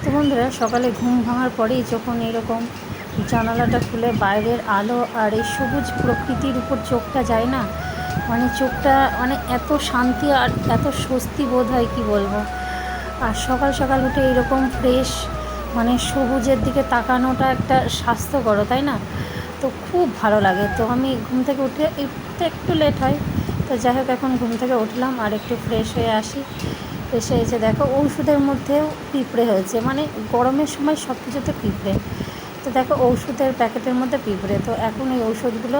তো বন্ধুরা, সকালে ঘুম ভাঙার পরেই যখন এরকম জানালাটা খুলে বাইরের আলো আর এই সবুজ প্রকৃতির উপর চোখটা যায় না, মানে চোখটা মানে এত শান্তি আর এত স্বস্তি বোধ হয় কি বলবো। আর সকাল সকাল উঠে এরকম ফ্রেশ মানে সবুজের দিকে তাকানোটা একটা স্বাস্থ্যকর, তাই না? তো খুব ভালো লাগে। তো আমি ঘুম থেকে উঠে একটু লেট হয়, তো যাই হোক এখন ঘুম থেকে উঠলাম আর একটু ফ্রেশ হয়ে আসি। এসে এসে দেখো ওষুধের মধ্যেও পিঁপড়ে হয়েছে, মানে গরমের সময় সব কিছুতে পিঁপড়ে। তো দেখো ওষুধের প্যাকেটের মধ্যে পিঁপড়ে, তো এখন এই ঔষধগুলো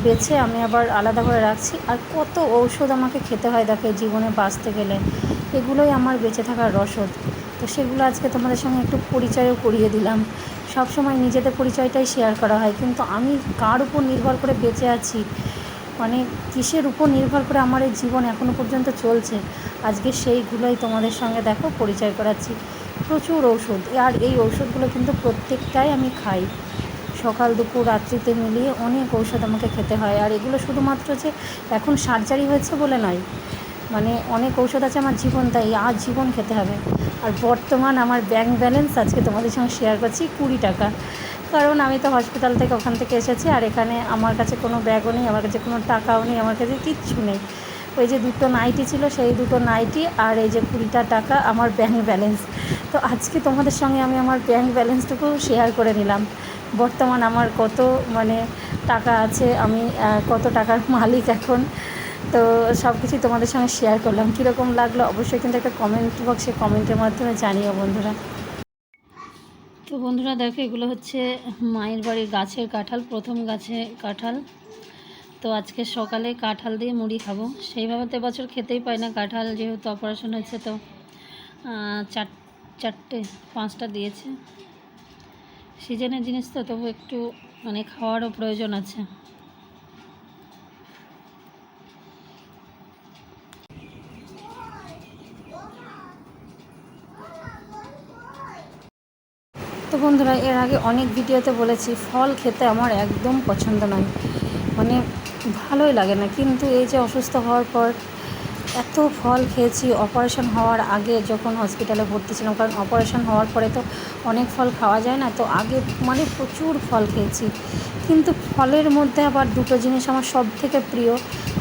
বেছে আমি আবার আলাদা করে রাখছি। আর কত ঔষধ আমাকে খেতে হয় দেখো জীবনে বাঁচতে গেলে, এগুলোই আমার বেঁচে থাকার রসদ। তো সেগুলো আজকে তোমাদের সঙ্গে একটু পরিচয়ও করিয়ে দিলাম। সব সময় নিজেদের পরিচয়টাই শেয়ার করা হয়, কিন্তু আমি কার উপর নির্ভর করে বেঁচে আছি, মানে কিসের উপর নির্ভর করে আমার এই জীবন এখনও পর্যন্ত চলছে, আজকে সেইগুলোই তোমাদের সঙ্গে দেখো পরিচয় করাচ্ছি। প্রচুর ঔষধ, আর এই ঔষধগুলো কিন্তু প্রত্যেকটাই আমি খাই, সকাল দুপুর রাত্রিতে মিলিয়ে অনেক ঔষধ আমাকে খেতে হয়। আর এগুলো শুধুমাত্র যে এখন সার্জারি হয়েছে বলে নয়, মানে অনেক ঔষধ আছে আমার জীবন, তাই আর জীবন খেতে হবে। আর বর্তমান আমার ব্যাংক ব্যালেন্স আজকে তোমাদের সঙ্গে শেয়ার করছি 20 টাকা, কারণ আমি তো হসপিটাল থেকে ওখান থেকে এসেছি, আর এখানে আমার কাছে কোনো ব্যাগও নেই, আমার কাছে কোনো টাকাও নেই, আমার কাছে কিচ্ছু নেই। ওই যে 2টো নাইটি ছিল, সেই 2টো নাইটি আর এই যে 20টা টাকা আমার ব্যাংক ব্যালেন্স। তো আজকে তোমাদের সঙ্গে আমি আমার ব্যাংক ব্যালেন্সটুকু শেয়ার করে নিলাম, বর্তমান আমার কত মানে টাকা আছে, আমি কত টাকার মালিক এখন। তো সব কিছুই তোমাদের সঙ্গে শেয়ার করলাম। কীরকম লাগলো অবশ্যই কিন্তু একটা কমেন্ট বক্সে কমেন্টের মাধ্যমে জানিও বন্ধুরা। তো বন্ধুরা দেখো, এগুলো হচ্ছে মায়ের বাড়ির গাছের কাঁঠাল, প্রথম গাছে কাঁঠাল। তো আজকে সকালে কাঁঠাল দিয়ে মুড়ি খাবো। সেইভাবে তো এবছর খেতেই পাই না কাঁঠাল, যেহেতু অপারেশন হয়েছে। তো চারটে 5টা দিয়েছে, সিজনের জিনিস তো, তবু একটু মানে খাওয়ারও প্রয়োজন আছে। তো বন্ধুরা, এর আগে অনেক ভিডিওতে বলেছি ফল খেতে আমার একদম পছন্দ নয়, মানে ভালোই লাগে না। কিন্তু এই যে অসুস্থ হওয়ার পর এত ফল খেয়েছি, অপারেশন হওয়ার আগে যখন হসপিটালে ভর্তি ছিলাম, কারণ অপারেশন হওয়ার পরে তো অনেক ফল খাওয়া যায় না, তো আগে মানে প্রচুর ফল খেয়েছি। কিন্তু ফলের মধ্যে আবার 2টো জিনিস আমার সব থেকে প্রিয়,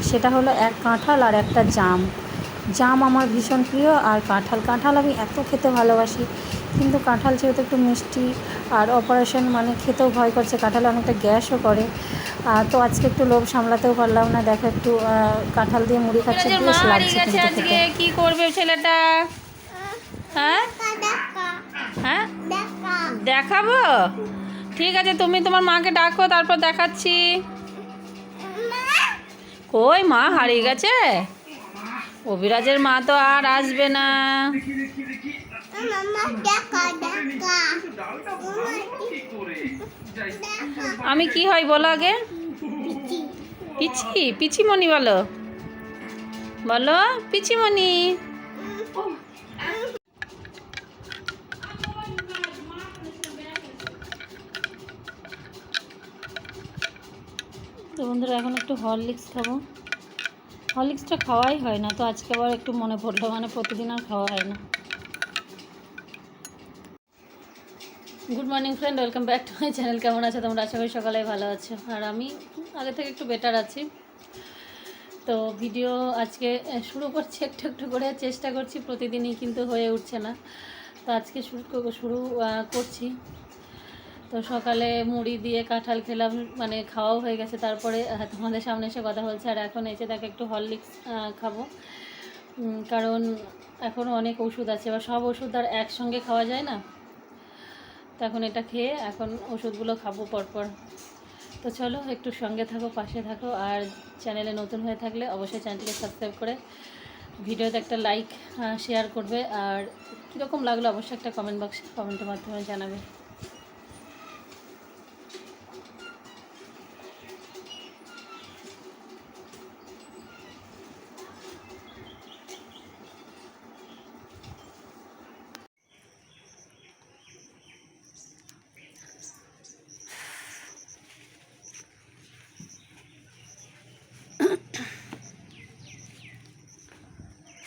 সেটা হলো এক কাঁঠাল আর একটা জাম। জাম আমার ভীষণ প্রিয়, আর কাঁঠাল আমি এত খেতে ভালোবাসি। কিন্তু কাঁঠাল যেহেতু একটু মিষ্টি, আর অপারেশন মানে খেতেও ভয় করছে, কাঁঠালে অনেকটা গ্যাসও করে। তো আজকে একটু লোভ সামলাতেও পারলাম না, দেখো একটু কাঁঠাল দিয়ে মুড়ি খাচ্ছে, বেশ লাগছে কিন্তু আজকে খেতে। কি করবে ছেলেটা? হ্যাঁ হ্যাঁ, দেখাবো। ঠিক আছে, তুমি তোমার মাকে ডাকো, তারপর দেখাচ্ছি। কই মা হারিয়ে গেছে? অভিরাজের মা তো আর আসবে না। আমি কি হয় বলো আগে? পিচি, পিচিমণি বলো, বলো পিচিমণি। তো বন্ধুরা, এখন একটু হরলিক্স খাবো। হরলিক্সটা খাওয়াই হয় না, তো আজকে আবার একটু মনে পড়লো, মানে প্রতিদিন আর খাওয়া হয় না। Good morning friend, welcome back to my channel. কেমন আছো তোমরা? আশা করি সকালে ভালো আছো, আর আমি আগে থেকে একটু বেটার আছি। তো ভিডিও আজকে শুরু করছি একটু একটু করে, চেষ্টা করছি, প্রতিদিনই কিন্তু হয়ে উঠছে না। তো আজকে শুরু করছি। তো সকালে মুড়ি দিয়ে কাঁঠাল খেলাম, মানে খাওয়াও হয়ে গেছে, তারপরে তোমাদের সামনে এসে কথা বলছে। আর এখন এসে দেখো একটু হরলিক্স খাবো, কারণ এখনও অনেক ওষুধ আছে, বা সব ওষুধ আর একসঙ্গে খাওয়া যায় না। তো এখন এটা খেয়ে এখন ওষুধগুলো খাবো পরপর। তো চলো একটু সঙ্গে থাকো, পাশে থাকো, আর চ্যানেলে নতুন হয়ে থাকলে অবশ্যই চ্যানেলটিকে সাবস্ক্রাইব করে ভিডিওতে একটা লাইক শেয়ার করবে। আর কীরকম লাগলো অবশ্যই একটা কমেন্ট বক্সে কমেন্টের মাধ্যমে জানাবে।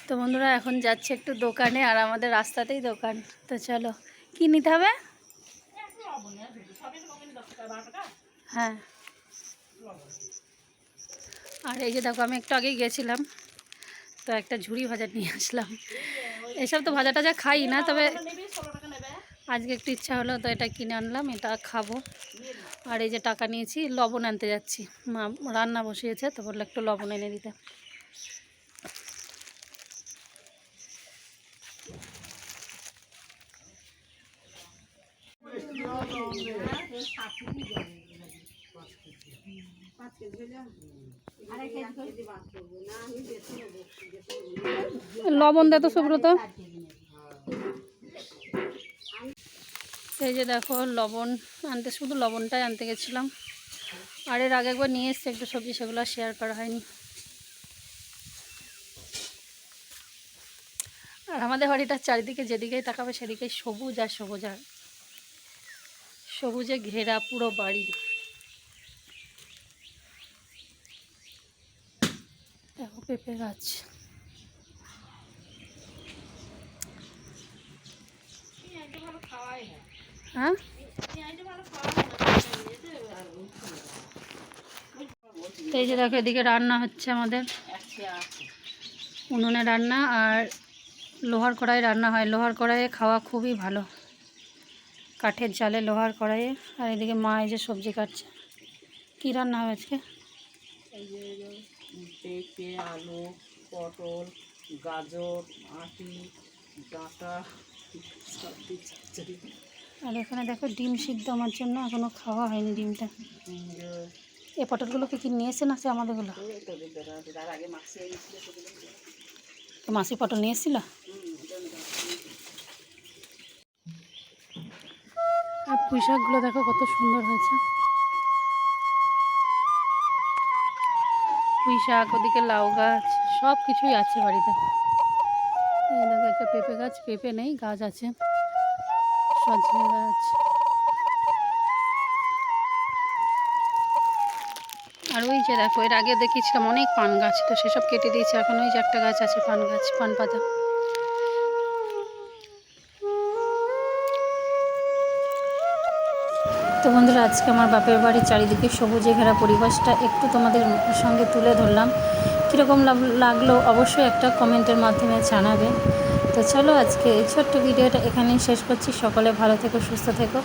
তো তো বন্ধুরা এখন যাচ্ছে একটু দোকানে, আর আমাদের রাস্তাতেই দোকান। তো চলো, কি নিতে হবে? হ্যাঁ, আর এই যে দেখো, আমি একটু আগেই গেছিলাম, তো একটা ঝুড়ি ভাজা নিয়ে আসলাম। এসব তো ভাজা টাজা খাই না, তবে আজকে একটু ইচ্ছা হলো তো এটা কিনে আনলাম, এটা খাবো। আর এই যে টাকা নিয়েছি, লবণ আনতে যাচ্ছি। মা রান্না বসিয়েছে, তো বললো একটু লবণ এনে দিতে। লবণ দে তো সুব্রত। এই যে দেখো, লবণ আনতে, শুধু লবণটাই আনতে গেছিলাম। আর এর আগে একবার নিয়ে এসছে একটু সবজি, সেগুলো শেয়ার করা হয়নি। আর আমাদের বাড়িটার চারিদিকে যেদিকেই তাকাবে সেদিকেই সবুজ আর সবুজ, আর সবুজে ঘেরা পুরো বাড়ি। দেখো পেঁপে গাছ। হ্যাঁ, এই যে দেখো, এদিকে রান্না হচ্ছে আমাদের। উনুনে রান্না, আর লোহার কড়াই রান্না হয়। লোহার কড়াইয়ে খাওয়া খুবই ভালো, কাঠের জালে লোহার কড়াইয়ে। আর এদিকে মা এই যে সবজি কাটছে। কী রান্না হবে আজকে? এই যে পেঁপে, আলু, পটল, গাজর, আটি, ডাঁটা, সবজি চচ্চড়ি। আর এখানে দেখো ডিম সিদ্ধ আমার জন্য, এখনও খাওয়া হয়নি ডিমটা। এই পটলগুলোকে কি নিয়েছে না সে আমাদেরগুলো? তার আগে মাসি এনেছিল সেগুলো। তো মাসি পটল নিয়ে এসেছিল। আর পুঁই শাকগুলো দেখো কত সুন্দর হয়েছে। পুঁই শাক, ওদিকে লাউ গাছ, সব কিছুই আছে বাড়িতে। এই দেখো একটা পেঁপে গাছ, পেঁপে নেই, গাছ আছে, সজনে গাছ। আর ওই যে দেখো, এর আগে দেখিয়েছিলাম অনেক পান গাছ, তো সেসব কেটে দিয়েছে। এখন ওই যে একটা গাছ আছে, পান গাছ, পান পাতা। তো বন্ধুরা, আজকে আমার বাপের বাড়ির চারিদিকে সবুজে ঘেরা পরিবেশটা একটু তোমাদের সঙ্গে তুলে ধরলাম। কীরকম লাগলো অবশ্যই একটা কমেন্টের মাধ্যমে জানাবে। তো চলো, আজকে এই ছোট্ট ভিডিওটা এখানেই শেষ করছি। সকলে ভালো থেকো, সুস্থ থেকো।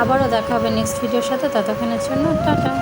আবারও দেখা হবে নেক্সট ভিডিওর সাথে। ততক্ষণের জন্য টাটা।